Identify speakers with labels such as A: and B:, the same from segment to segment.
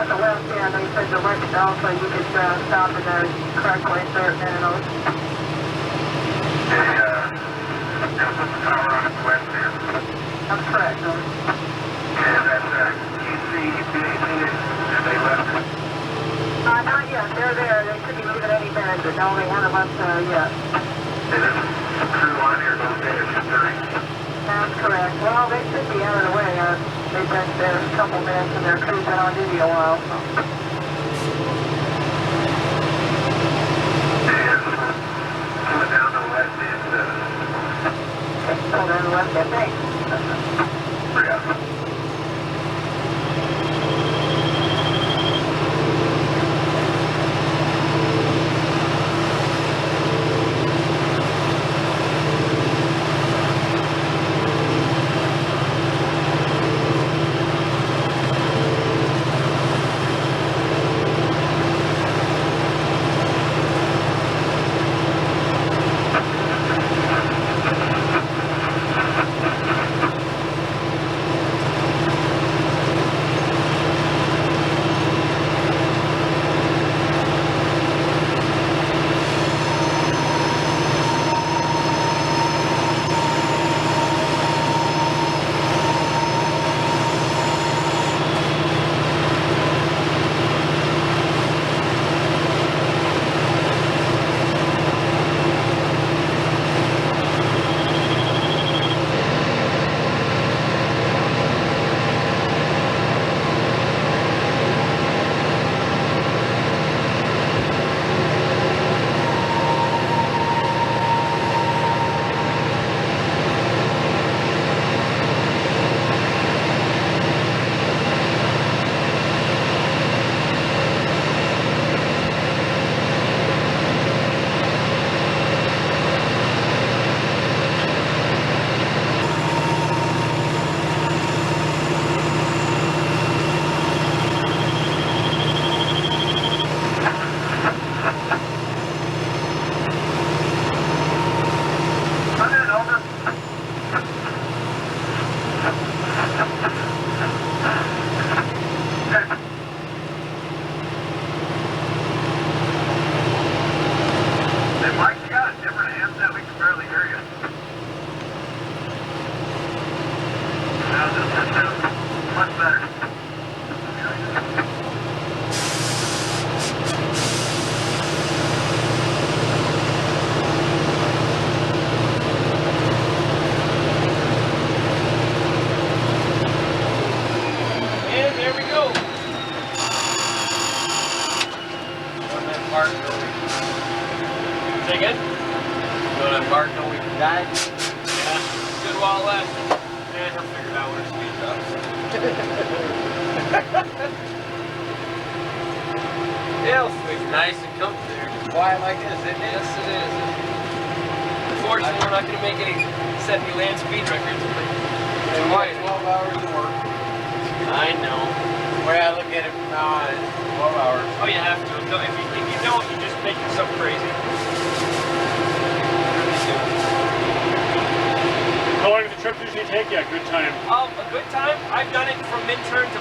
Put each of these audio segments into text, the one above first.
A: at the left end, they said the left also you could stop in the correct place there at Minnows.
B: The Colorado West end.
A: That's correct.
B: And that's QC and they left it.
A: Not yet. They're there. They could be leaving any minute, but no, they haven't left yet.
B: And there's a crew on here, don't they? It's just
A: That's correct. Well, they should be out of the way. They've been there a couple minutes and their crew's been on duty a while. So.
B: And coming down the west end.
A: So they're the left end, thanks.
B: Yeah.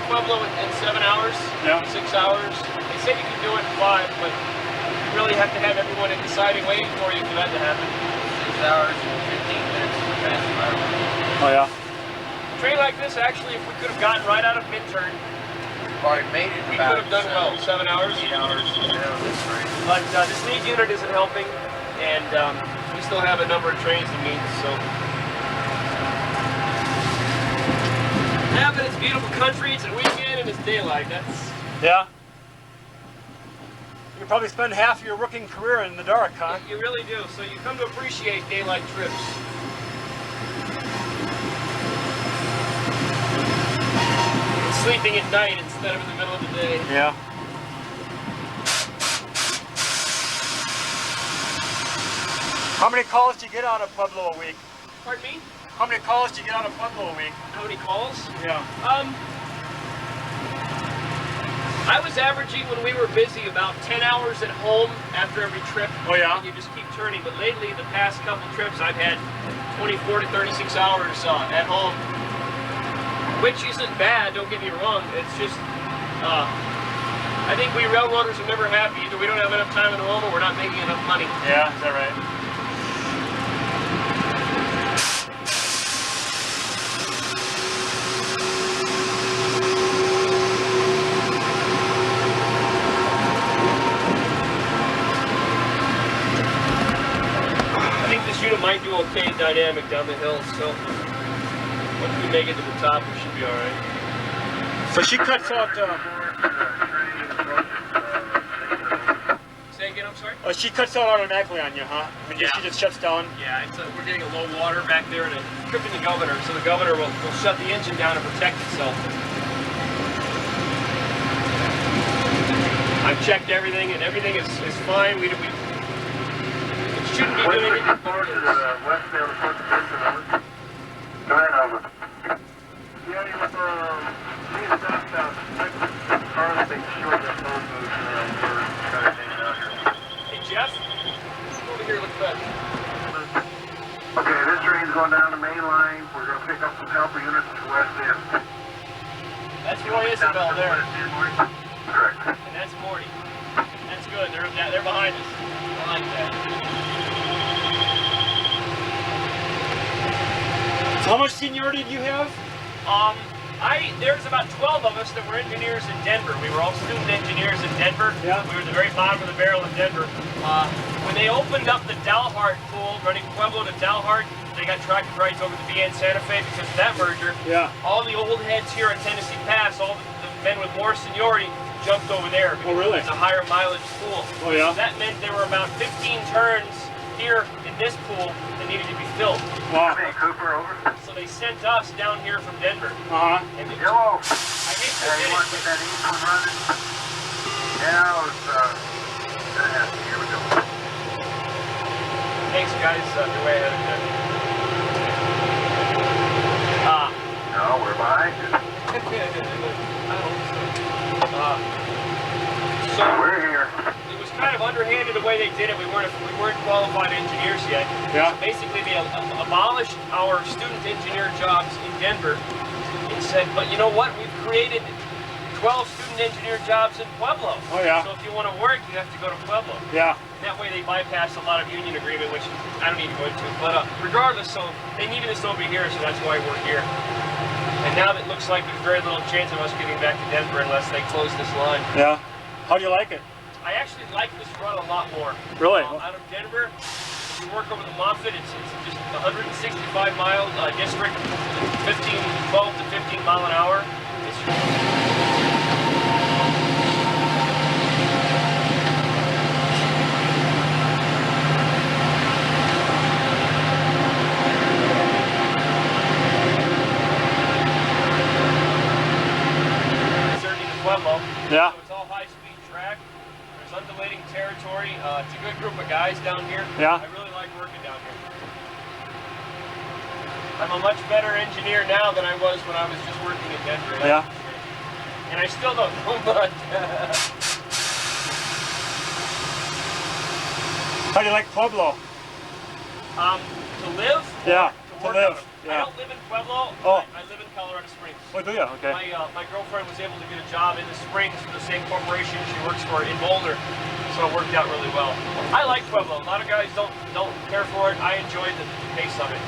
C: Pueblo in 7 hours, 6 hours. They say you can do it in 5, but you really have to have everyone in deciding waiting for you for that to happen.
D: 6 hours and 15 minutes for fast driver.
E: Oh yeah.
C: A train like this, actually, if we could have gotten right out of Midturn,
D: Probably made it
C: we
D: about
C: could have done well. 7 hours.
D: 8 hours. Yeah, that's right.
C: But this lead unit isn't helping, and we still have a number of trains to meet, so. Yeah, but it's beautiful country, it's a weekend, and it's daylight. That's...
E: Yeah. You probably spend half your working career in the dark, huh?
C: You really do. So you come to appreciate daylight trips. Sleeping at night instead of in the middle of the day.
E: Yeah. How many calls do you get out of Pueblo a week?
C: Pardon me?
E: How many calls do you get out of Pueblo a week?
C: How many calls?
E: Yeah.
C: I was averaging when we were busy about 10 hours at home after every trip.
E: Oh yeah?
C: And you just keep turning. But lately, the past couple trips, I've had 24 to 36 hours at home. Which isn't bad, don't get me wrong. It's just, I think we railroaders are never happy. Either we don't have enough time in the home or we're not making enough money.
E: Yeah, is that right?
C: I think this unit might do okay dynamic down the hill, so once we make it to the top, we should be all right.
E: So she cuts out.
C: Say again, I'm sorry?
E: Oh, she cuts out automatically on you, huh? I mean,
C: Yeah.
E: she just shuts down.
C: Yeah, we're getting a low water back there and it's tripping the governor, so the governor will shut the engine down and protect itself. I've checked everything and everything is fine. We shouldn't be doing it.
B: Report to the west there, report to Belden, over. Go ahead, over. Yeah, you need to stop out. Carlos, they short that phone booth we're trying to take it out here.
C: Hey, Jeff, come over here, look at that.
B: Okay, this train's going down the main line. We're going to pick up some helper units to west end.
C: That's Roy Isabel there,
B: Correct.
C: and that's Morty. That's good, they're behind us. I like that.
E: So how much seniority do you have?
C: There's about 12 of us that were engineers in Denver. We were all student engineers in Denver.
E: Yeah.
C: We were at the very bottom of the barrel in Denver. When they opened up the Dalhart pool, running Pueblo to Dalhart, they got tractor rights over to BN Santa Fe because of that merger.
E: Yeah.
C: All the old heads here at Tennessee Pass, all the men with more seniority, jumped over there.
E: Oh, really?
C: It's a higher mileage pool.
E: Oh, yeah?
C: So that meant there were about 15 turns here in this pool that needed to be filled.
E: Wow.
B: Hey, Cooper, over.
C: So they sent us down here from Denver.
E: Uh-huh.
C: And it,
B: Hello.
C: I hate to
B: Yeah, you want to
C: admit
B: get that east one running? Yeah, I was, here we go.
C: thanks guys, you're way ahead of me.
B: No, we're behind you.
C: I hope so. So
B: We're here.
C: it was kind of underhanded the way they did it. We weren't qualified engineers yet.
E: Yeah.
C: So basically, they abolished our student engineer jobs in Denver and said, but you know what? We've created 12 student engineer jobs in Pueblo.
E: Oh, yeah.
C: So if you want to work, you have to go to Pueblo.
E: Yeah.
C: And that way they bypassed a lot of union agreement, which I don't need to go into. But regardless, so they needed us over here, so that's why we're here. And now it looks like there's very little chance of us getting back to Denver unless they close this line.
E: Yeah. How do you like it?
C: I actually like this run a lot more.
E: Really?
C: Out of Denver, if you work over the Moffett, it's just 165 mile district, 12 to 15 mile an hour. Pueblo.
E: Yeah.
C: So it's all high-speed track. There's undulating territory. It's a good group of guys down here.
E: Yeah.
C: I really like working down here. I'm a much better engineer now than I was when I was just working in Denver.
E: Yeah.
C: And I still don't know much.
E: How do you like Pueblo?
C: To live?
E: Yeah.
C: To
E: To
C: work
E: live.
C: out of.
E: Yeah.
C: I don't live in Pueblo.
E: Oh.
C: I live in Colorado Springs.
E: Oh, do you? Okay.
C: My girlfriend was able to get a job in the Springs for the same corporation she works for in Boulder, so it worked out really well. I like Pueblo. A lot of guys don't care for it. I enjoy the pace of it.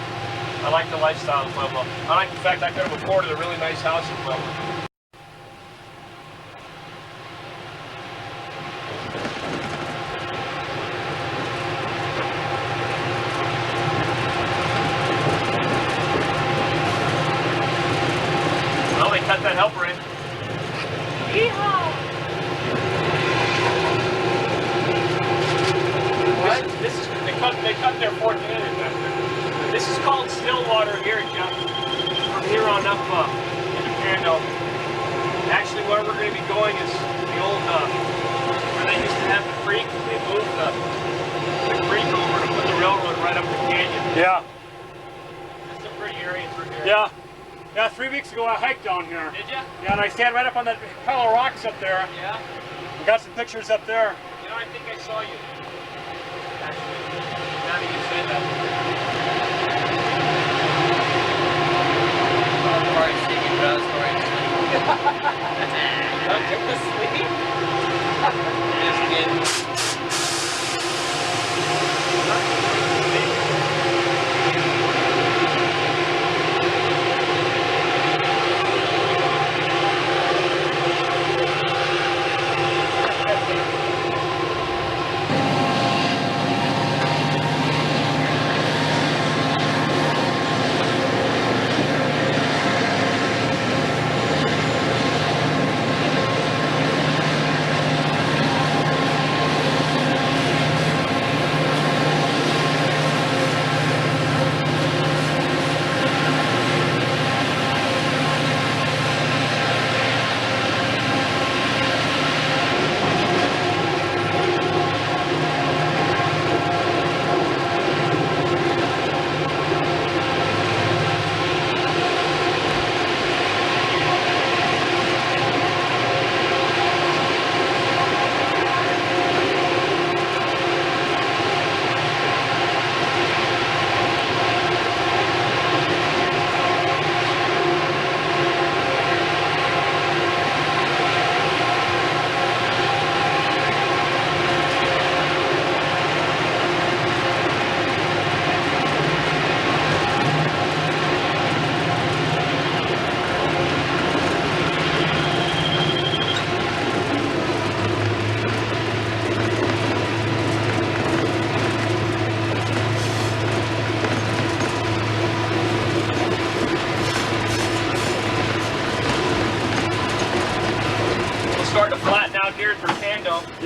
C: I like the lifestyle of Pueblo. I like the fact I could have afforded a really nice house in Pueblo. Well, they cut that helper in. Yeehaw! This is they cut their 14 inches back there. This is called Stillwater here, Jeff. From here on up into Grande. Actually, where we're going to be going is the old where they used to have the creek. They moved the creek over to put the railroad right up the canyon.
E: Yeah.
C: It's a pretty area through here.
E: Yeah. Yeah, 3 weeks ago I hiked down here.
C: Did ya?
E: Yeah, and I stand right up on that pile of rocks up there.
C: Yeah.
E: We got some pictures up there.
C: You know, I think I saw you. Actually, now that you say that.
D: I was already sleeping, but I was already asleep.
C: Don't get to sleep.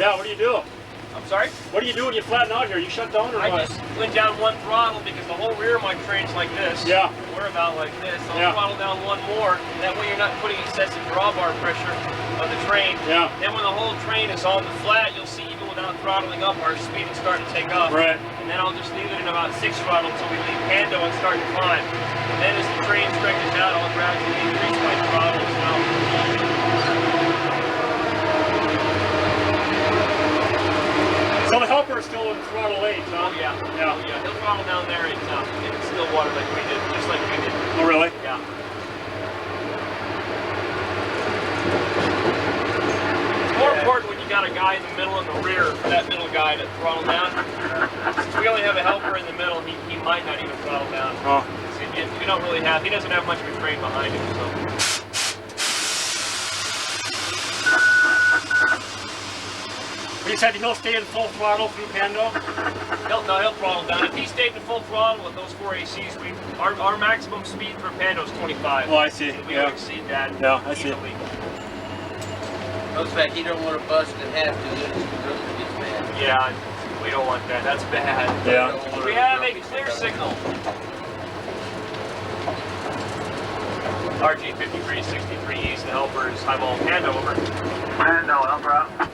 C: Yeah, what do you do?
F: I'm sorry?
C: What do you do when you flatten out here? You shut down or what?
F: I just went down one throttle because the whole rear of my train's like this.
C: Yeah.
F: We're about like this. I'll throttle down one more. That way you're not putting excessive drawbar pressure on the train.
C: Yeah.
F: Then when the whole train is on the flat, you'll see even without throttling up, our speed is starting to take off.
C: Right.
F: And then I'll just leave it in about 6 throttle until we leave Pando and start to climb. And then as the train stretches out, I'll gradually increase my throttle as well.
C: So the helper is still in throttle 8, huh?
F: Oh, yeah.
C: Yeah.
F: Oh, yeah. He'll throttle down there in still water like we did, just like we did.
C: Oh, really?
F: Yeah. It's more important when you got a guy in the middle and the rear for that middle guy to throttle down. Since we only have a helper in the middle, he might not even throttle down.
C: Oh.
F: So we don't really have, he doesn't have much of a train behind him, so.
C: You said he'll stay in full throttle through Pando?
F: He'll throttle down. If he stayed in full throttle with those 4 ACs, our maximum speed for Pando is 25.
C: Oh, I see.
F: We would exceed that easily.
D: Looks like you don't want to bust in half to this. It really gets bad.
F: Yeah, we don't want that. That's bad.
C: Yeah.
F: We have a clear signal. RG5363 East, the helper is highball Pando over.
B: Pando, helper out.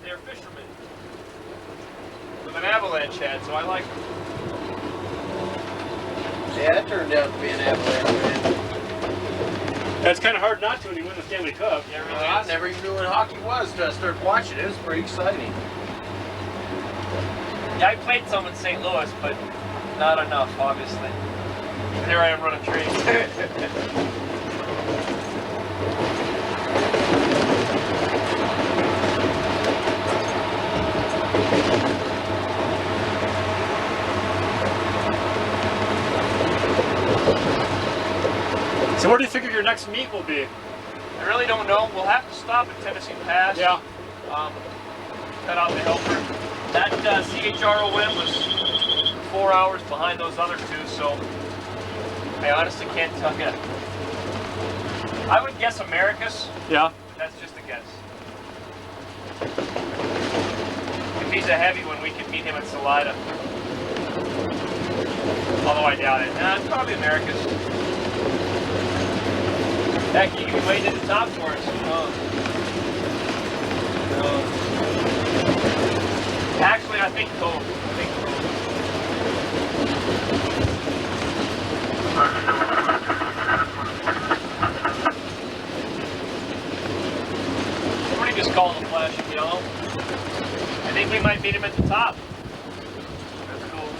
F: They're fishermen with an avalanche head, so I like them.
D: Yeah, that turned out to be an avalanche, man.
C: That's kind of hard not to when you win the Stanley Cup.
F: Yeah, really
D: I never even knew what hockey was until I started watching it. It was pretty exciting.
F: Yeah, I played some in St. Louis, but not enough, obviously. And here I am running trains.
C: So where do you figure your next meet will be?
F: I really don't know. We'll have to stop at Tennessee Pass.
C: Yeah.
F: Cut out the helper. That CHROM was 4 hours behind those other two, so I honestly can't tell you. I would guess Americas.
C: Yeah.
F: But that's just a guess. If he's a heavy one, we could meet him at Salida. Although I doubt it. Nah, it's probably Americas. Heck, you can be way to the top for us. Actually, I think Cove. Somebody just called the flash of yellow. I think we might beat him at the top. That's cool.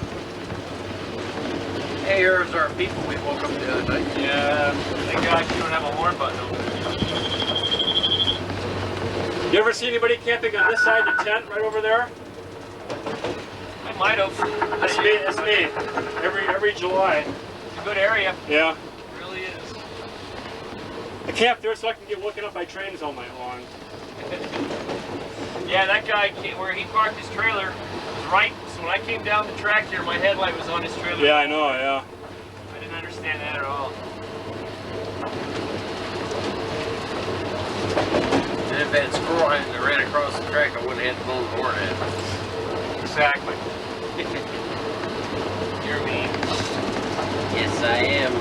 D: Hey, Irv, Where's our people we woke up the other night?
F: Yeah, thank God you don't have a horn button over there.
E: You ever see anybody camping on this side of the tent right over there?
F: I might have.
E: That's me. That's me. Every July.
F: It's a good area.
E: Yeah.
F: It really is.
E: I camp there so I can get woken up by trains all night long.
F: Yeah, that guy, where he parked his trailer was right. So when I came down the track here, my headlight was on his trailer.
E: Yeah, I know. Yeah.
F: I didn't understand that at all.
D: And if that squirrel hadn't ran across the track, I wouldn't have had to blow the horn at it.
F: Exactly. You're mean.
D: Yes, I am.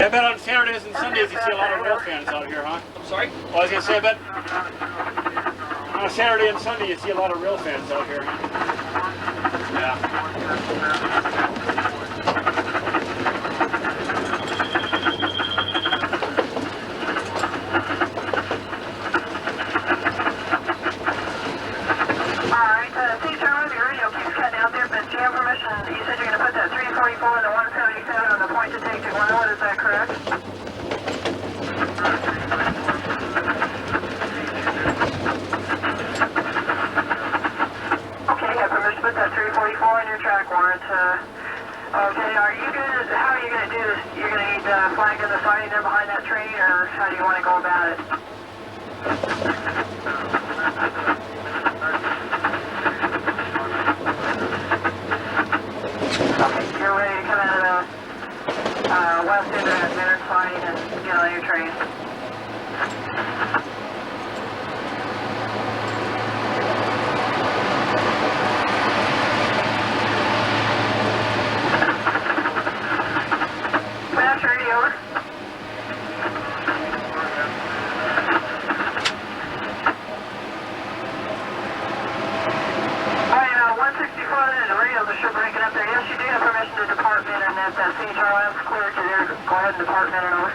E: I bet on Saturdays and Sundays you see a lot of rail fans out here, huh?
F: I'm sorry?
E: Well, I was going to say, I bet on a Saturday and Sunday you see a lot of rail fans out here.
F: Yeah.
A: Alright, see Charlie, your radio keeps cutting out there, but you have permission. You said you're going to put that 344 and the 177 on the point to take to Glenwood, is that correct? Okay, you have permission to put that 344 in your track warrant. Okay, are you going to, how are you going to do this? You're going to need the flag on the siding there behind that train, or how do you want to go about it? Okay, you're ready to come out of the west end of that Minute siding and get on your train. Flash radio, over. Alright, 164 and the radios are sure breaking up there. Yes, you do have permission to depart minute, and if that CHRO's cleared you there, go ahead and depart minute, over.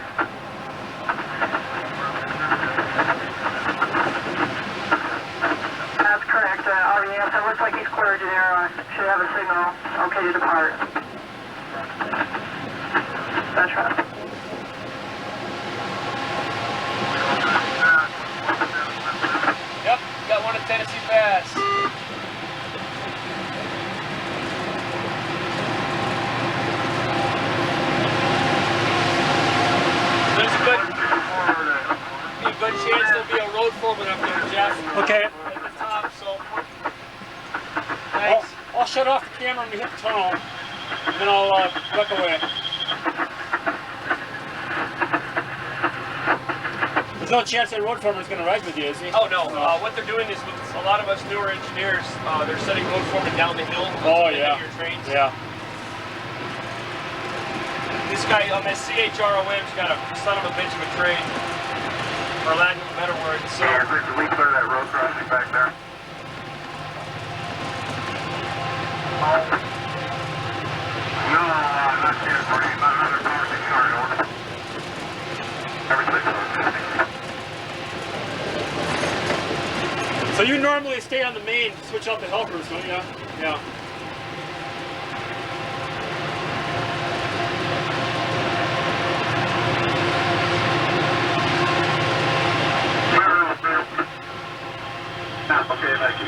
A: That's correct. RES, it looks like he's cleared you there. Should have a signal. Okay to depart. That's right.
F: Yep, got one at Tennessee Pass. There's a good chance there'll be a road foreman up there, Jeff.
E: Okay.
F: At the top, so thanks.
E: I'll shut off the camera when we hit the tunnel, and then I'll duck away. There's no chance that road foreman's going to ride with you, is he?
F: Oh no, what they're doing is with a lot of us newer engineers, they're setting road foreman down the hill.
E: Oh,
F: to
E: yeah.
F: Your trains.
E: Yeah.
F: This guy on that CHROM's got a son of a bitch of a train, for lack of a better word. So
B: Did we clear that road crossing back there? No, not yet. We're not another crossing yard order. Everything's okay.
E: So you normally stay on the main, switch out the helpers, don't you? Yeah.
B: Okay, thank you.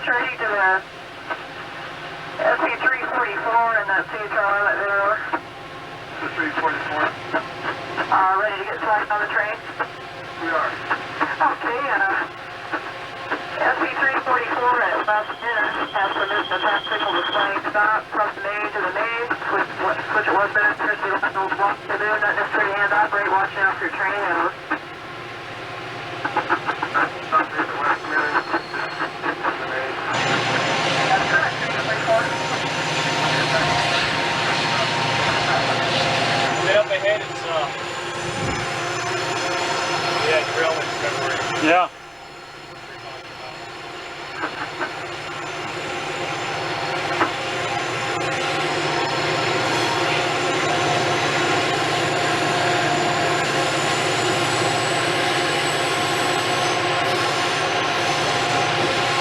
A: ready to the SD40T-2 and that CHR that they're over.
B: The 344.
A: Ready to get flagged on the train?
B: We are.
A: Okay, SD40T-2 at last minute has permission to pass signal displaying stop, press the main to the main, switch it westbound, turn to the left, no block to do, not necessary hand operate, watching out for your train, over.
B: Something at the west mirror. The main.
A: That's correct, 344.
F: Way up ahead, it's yeah, derailment February.
E: Yeah.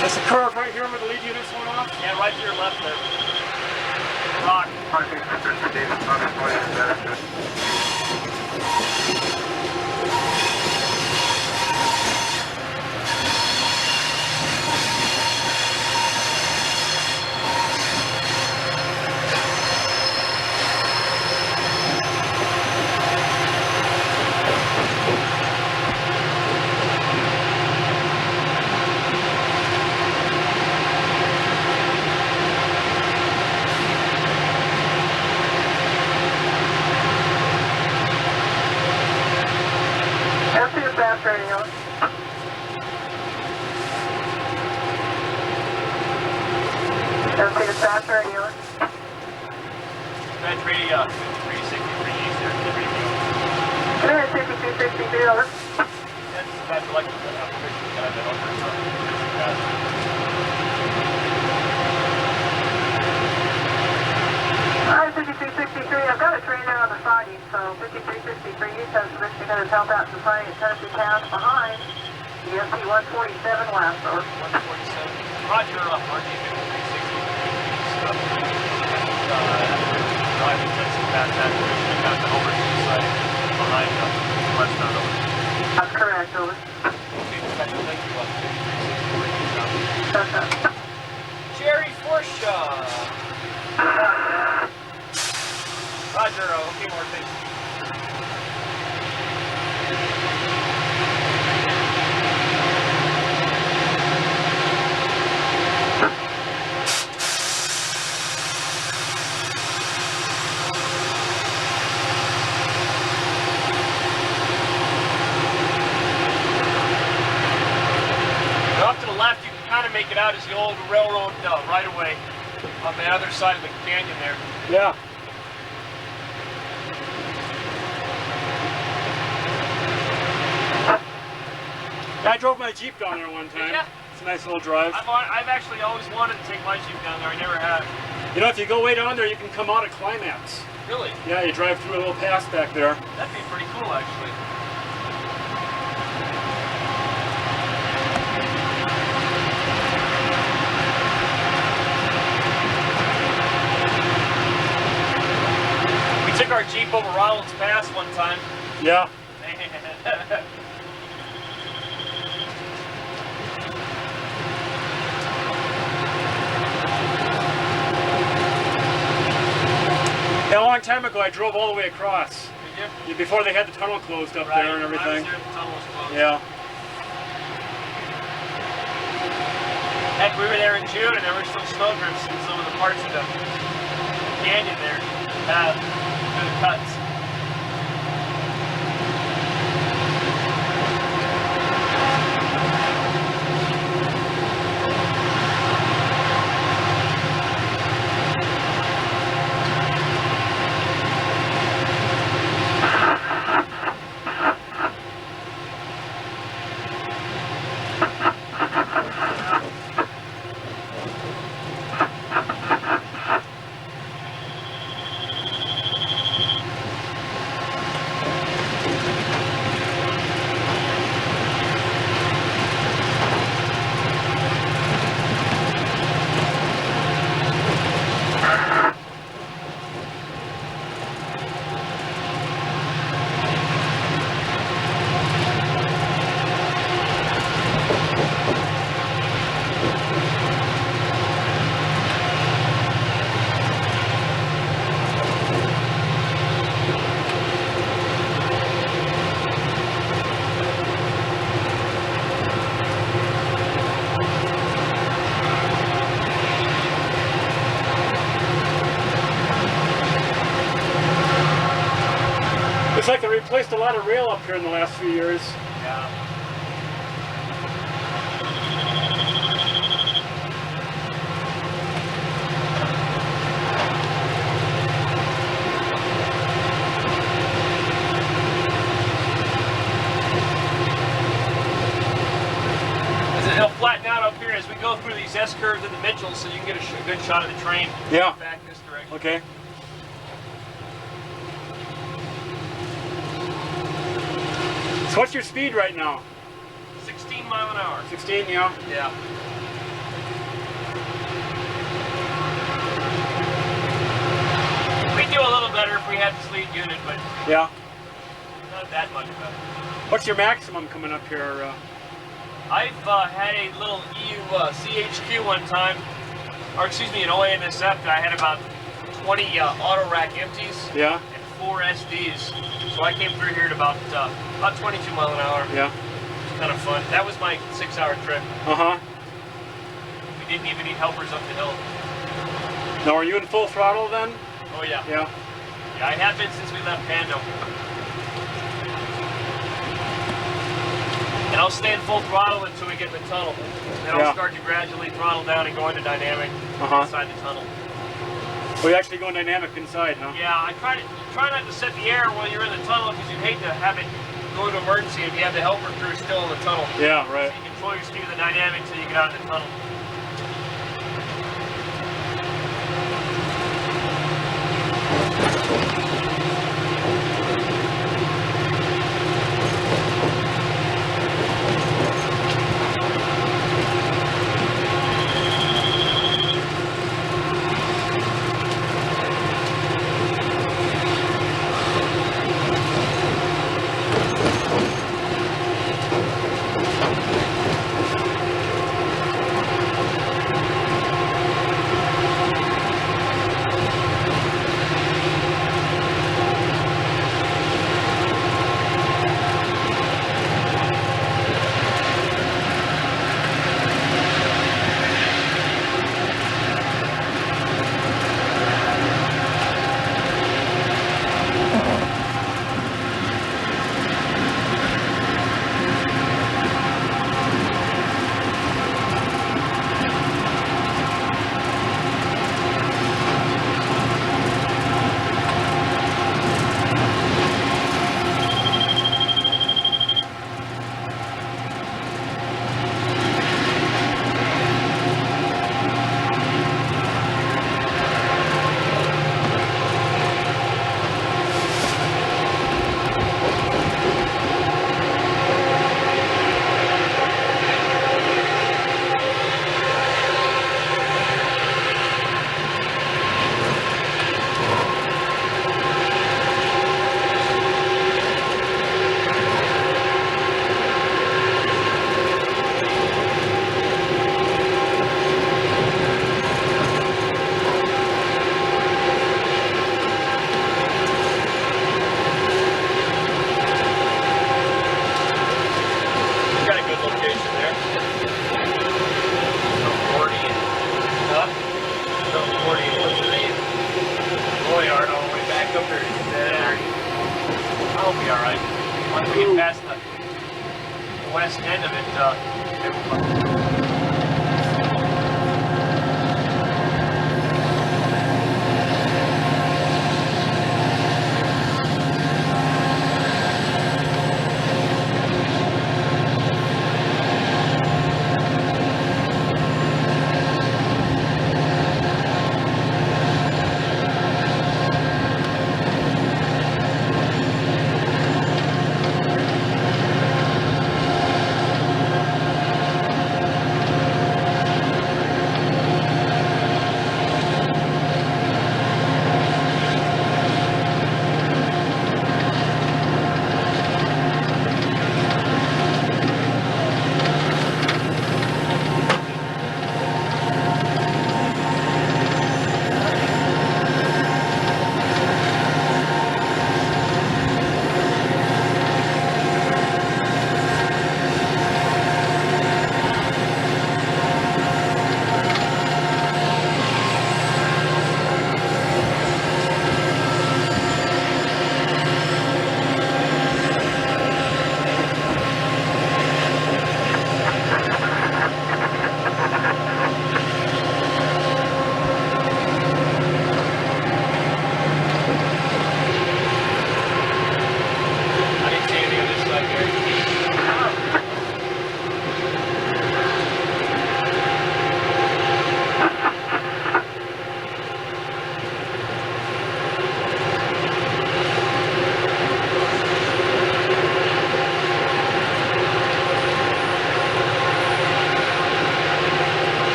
E: There's a curve right here where the lead units went off.
F: Yeah, right to your left there. Rock.
B: I think that there's a data on its way to that.
A: Fast radio. Everything is fast radio.
F: That's radio, 363 east there, the radio.
A: Come here, 6263, over.
F: That's electric application guy that offers
A: Alright, 5263, I've got a train there on the siding, so 5363 east has permission to kind of help out society at Tennessee Town behind the SD147 west, over.
F: 147. Roger, RG 5360 stuff. Driving Tennessee past that bridge, got the over to the side behind the westbound over.
A: That's correct, over.
F: Okay, thank you, 5360. Jerry Forshaw. Roger, okay, more things. Off to the left, you can kind of make it out as the old railroad right-of-way on the other side of the canyon there.
E: Yeah. I drove my Jeep down there one time.
F: Yeah.
E: It's a nice little drive.
F: I've actually always wanted to take my Jeep down there. I never have.
E: You know, if you go way down there, you can come out at Climax.
F: Really?
E: Yeah, you drive through a little pass back there.
F: That'd be pretty cool, actually. We took our Jeep over Rollins Pass one time.
E: Yeah. A long time ago, I drove all the way across.
F: Did you?
E: Before they had the tunnel closed up there and everything.
F: I was there, the tunnel was closed.
E: Yeah.
F: Heck, we were there in June and there were some snowdrifts in some of the parts of the canyon there. Good cuts.
E: like they replaced a lot of rail up here in the last few years.
F: Yeah. It'll flatten out up here as we go through these S-curves and the Mitchells, so you can get a good shot of the train
E: Yeah.
F: back this direction.
E: Okay. So what's your speed right now?
F: 16 mile an hour.
E: 16, yeah.
F: Yeah. We do a little better if we had the sleet unit, but
E: Yeah.
F: not that much better.
E: What's your maximum coming up here?
F: I've had a little EU CHQ one time, or excuse me, an OANSF that I had about 20 auto rack empties
E: Yeah.
F: and 4 SDs. So I came through here at about 22 mile an hour.
E: Yeah.
F: It was kind of fun. That was my 6-hour trip.
E: Uh-huh.
F: We didn't even need helpers up the hill.
E: Now, are you in full throttle then?
F: Oh yeah.
E: Yeah.
F: Yeah, I have been since we left Pando. And I'll stay in full throttle until we get in the tunnel. Then
E: Yeah.
F: I'll start to gradually throttle down and go into dynamic inside the tunnel.
E: Well, you actually going dynamic inside, huh?
F: Yeah, I try not to set the air while you're in the tunnel because you'd hate to have it go into emergency if you have the helper crew still in the tunnel.
E: Yeah, right.
F: So you control your speed of the dynamic until you get out of the tunnel.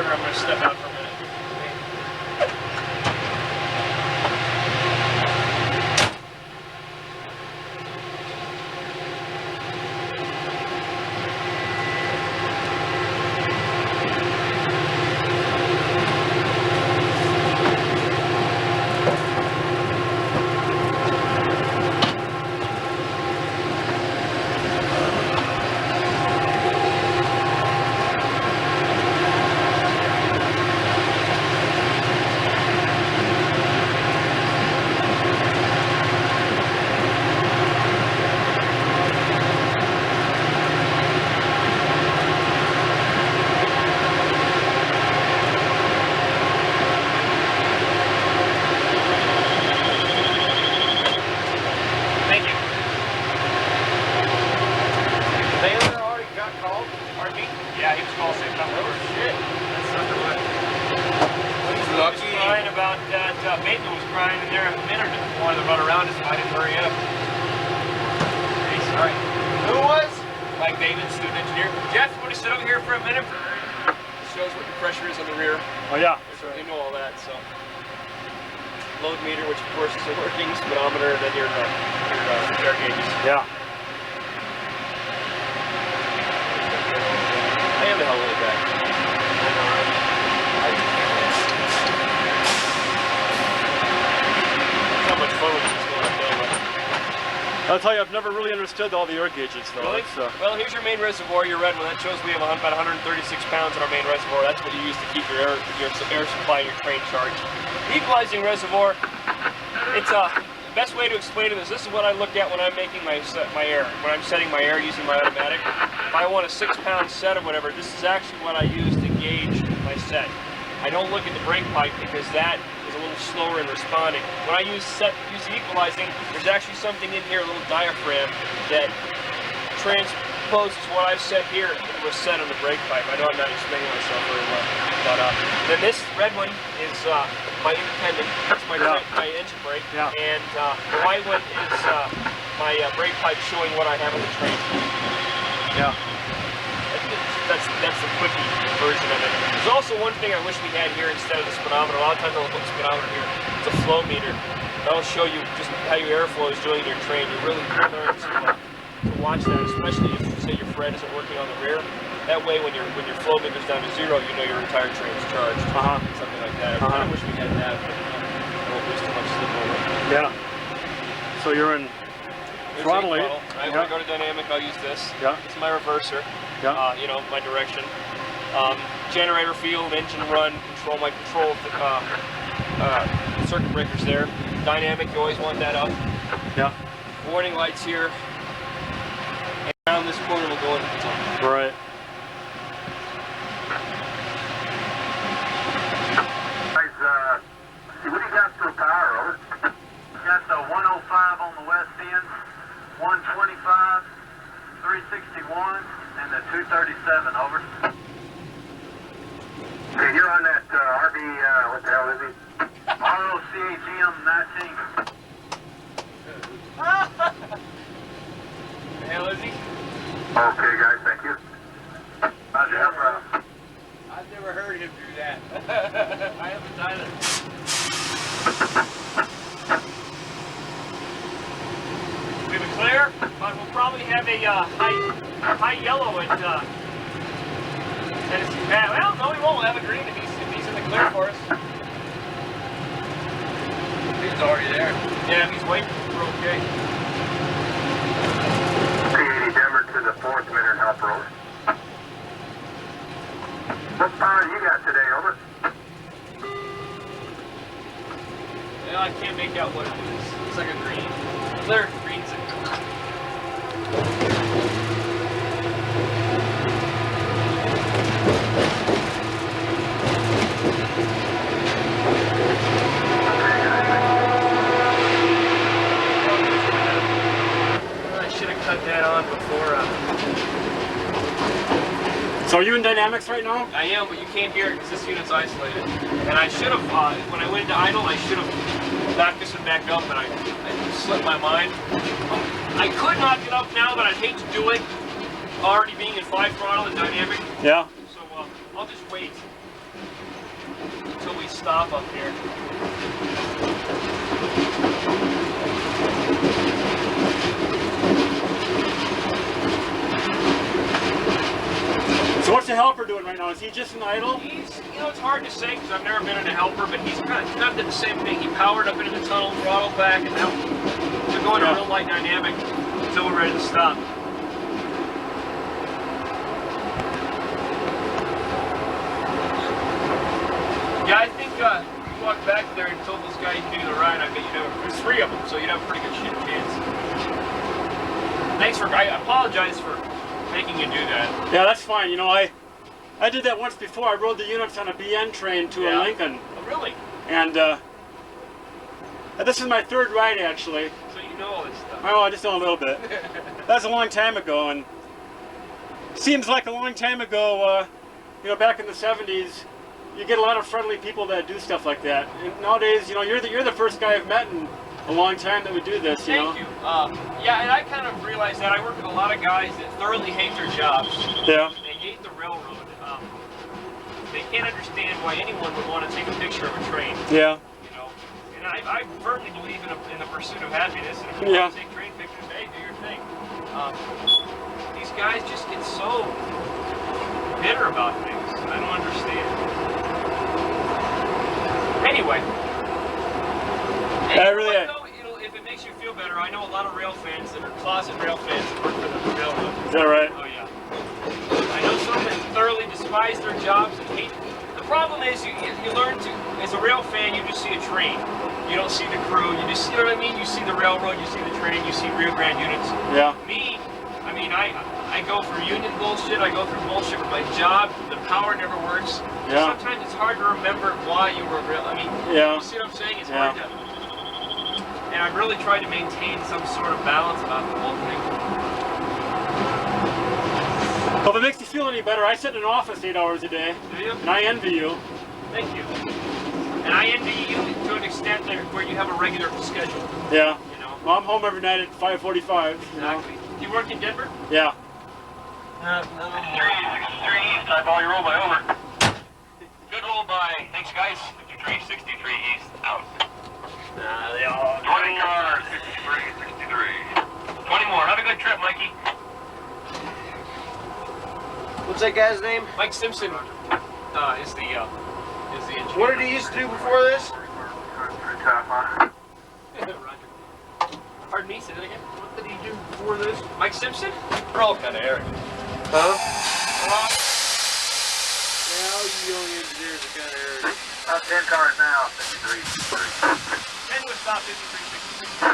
F: burger. I'm going to step out for a minute. Belden was crying in there a minute while they run around us. I didn't hurry up. Hey, sorry. Who was? Mike Belden, student engineer. Jeff, you want to sit over here for a minute? It shows what the pressure is on the rear.
E: Oh yeah.
F: So you know all that. So load meter, which of course is a working speedometer, and then your air gauges.
E: Yeah.
F: I am a hell of a guy. Not much fun with this going up there, but
E: I'll tell you, I've never really understood all the air gauges though.
F: really? Well, here's your main reservoir, your red one. That shows we have about 136 pounds in our main reservoir. That's what you use to keep your air supply and your train charged. The equalizing reservoir, it's the best way to explain it is this is what I look at when I'm making my air. When I'm setting my air using my automatic. If I want a 6-pound set or whatever, this is actually what I use to gauge my set. I don't look at the brake pipe because that is a little slower in responding. When I use the equalizing, there's actually something in here, a little diaphragm, that transposes what I've set here into a set on the brake pipe. I know I'm not explaining myself very well. But then this red one is my independent. It's my engine brake.
E: Yeah.
F: And the white one is my brake pipe showing what I have on the train.
E: Yeah.
F: That's the quickie version of it. There's also one thing I wish we had here instead of the speedometer. A lot of times I'll put the speedometer here. It's a flow meter. That'll show you just how your airflow is doing in your train. You really learn to watch that, especially if, say, your Fred isn't working on the rear. That way, when your flow meter's down to 0, you know your entire train's charged. Something like that. I kind of wish we had that, but I won't lose too much sleep over it.
E: Yeah. So you're in throttle 8.
F: Right, when I go to dynamic, I'll use this.
E: Yeah.
F: It's my reverser.
E: Yeah.
F: You know, my direction. Generator field, engine run, control circuit breakers there. Dynamic, you always want that up.
E: Yeah.
F: Warning lights here. And around this corner we'll go into the tunnel.
E: Right.
B: Guys, what do you got for power, over? Got the 105 on the west end, 125, 361, and the 237, over. Okay, you're on that RB, what the hell is he? ROCHM 19.
F: The hell is he?
B: Okay, guys, thank you. Roger,
D: I've never heard him do that. I haven't either.
F: We have a clear, but we'll probably have a high yellow at Tennessee. Well, no, we won't. We'll have a green if he's in the clear for us.
D: He's already there.
F: Yeah, if he's waiting, we're okay.
B: P80 Denver to the 4th Minute Help Road. What power you got today, over?
F: Yeah, I can't make out what it is. It's like a green. Clear green's it. I should have cut that on before.
E: So are you in dynamics right now?
F: I am, but you can't hear it because this unit's isolated. And I should have, when I went into idle, I should have backed this one back up, and I slipped my mind. I could knock it up now, but I'd hate to do it already being in 5 throttle and dynamic.
E: Yeah.
F: So I'll just wait. until we stop up here.
E: So what's the helper doing right now? Is he just an idle?
F: He's, you know, it's hard to say because I've never been in a helper, but he's kind of did the same thing. He powered up into the tunnel, throttled back, and now we're going to real light dynamic until we're ready to stop. Yeah, I think you walked back there and told this guy you could do the ride. I bet you'd have, there's 3 of them, so you'd have a pretty good shit chance. Thanks for, I apologize for making you do that.
E: Yeah, that's fine. You know, I did that once before. I rode the units on a BN train to a Lincoln.
F: Oh, really?
E: And this is my 3rd ride, actually.
F: So you know all this stuff.
E: Oh, I just know a little bit. That was a long time ago, and seems like a long time ago, you know, back in the 70s, you get a lot of friendly people that do stuff like that. And nowadays, you know, you're the first guy I've met in a long time that would do this, you know?
F: Thank you. Yeah, and I kind of realized that I work with a lot of guys that thoroughly hate their jobs.
E: Yeah.
F: They hate the railroad. They can't understand why anyone would want to take a picture of a train.
E: Yeah.
F: You know, and I firmly believe in the pursuit of happiness. And if you want to take train pictures, hey, do your thing. These guys just get so bitter about things. I don't understand. Anyway. If it makes you feel better, I know a lot of rail fans that are closet rail fans that work for the railroad.
E: Is that right?
F: Oh yeah. I know some that thoroughly despise their jobs and hate. The problem is you learn to, as a rail fan, you just see a train. You don't see the crew. You just, you know what I mean? You see the railroad, you see the train, you see Rio Grande units.
E: Yeah.
F: Me, I mean, I go through union bullshit. I go through bullshit with my job. The power never works.
E: Yeah.
F: Sometimes it's hard to remember why you were real. I mean, you see what I'm saying? It's hard to. And I've really tried to maintain some sort of balance about the whole thing.
E: Well, if it makes you feel any better, I sit in an office 8 hours a day.
F: Do you?
E: And I envy you.
F: Thank you. And I envy you to an extent there where you have a regular schedule.
E: Yeah.
F: You know.
E: Well, I'm home every night at 5:45.
F: Exactly. Do you work in Denver?
E: Yeah.
B: 63 East, eyeball your roll by over.
F: Good roll by. Thanks, guys.
B: 63 East, out.
F: They all
B: 20 cars, 63.
F: 20 more. Have a good trip, Mikey.
D: What's that guy's name?
F: Mike Simpson is the engineer.
D: What did he used to do before this?
F: Roger. Pardon me, say that again? What did he do before this? Mike Simpson? We're all kind of arrogant.
D: Huh? Yeah, all you young engineers are kind of arrogant.
B: About 10 cars now, 53.
F: 10 would stop 53, 63.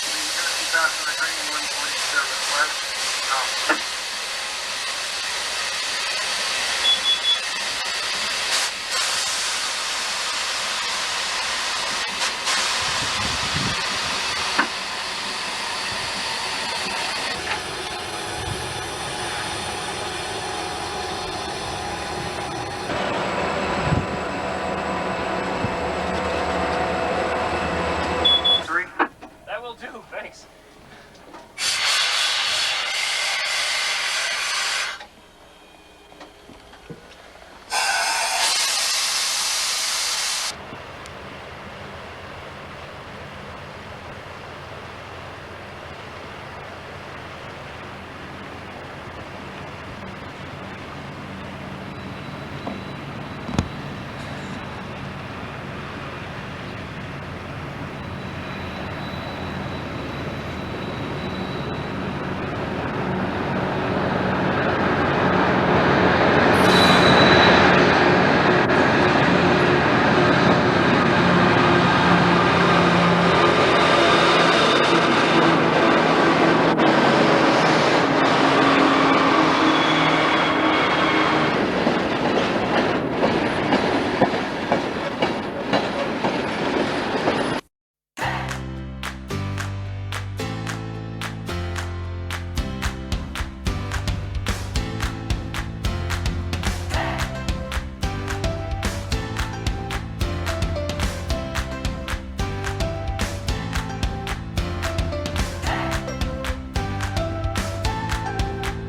B: You're going to be passing the green 127 west.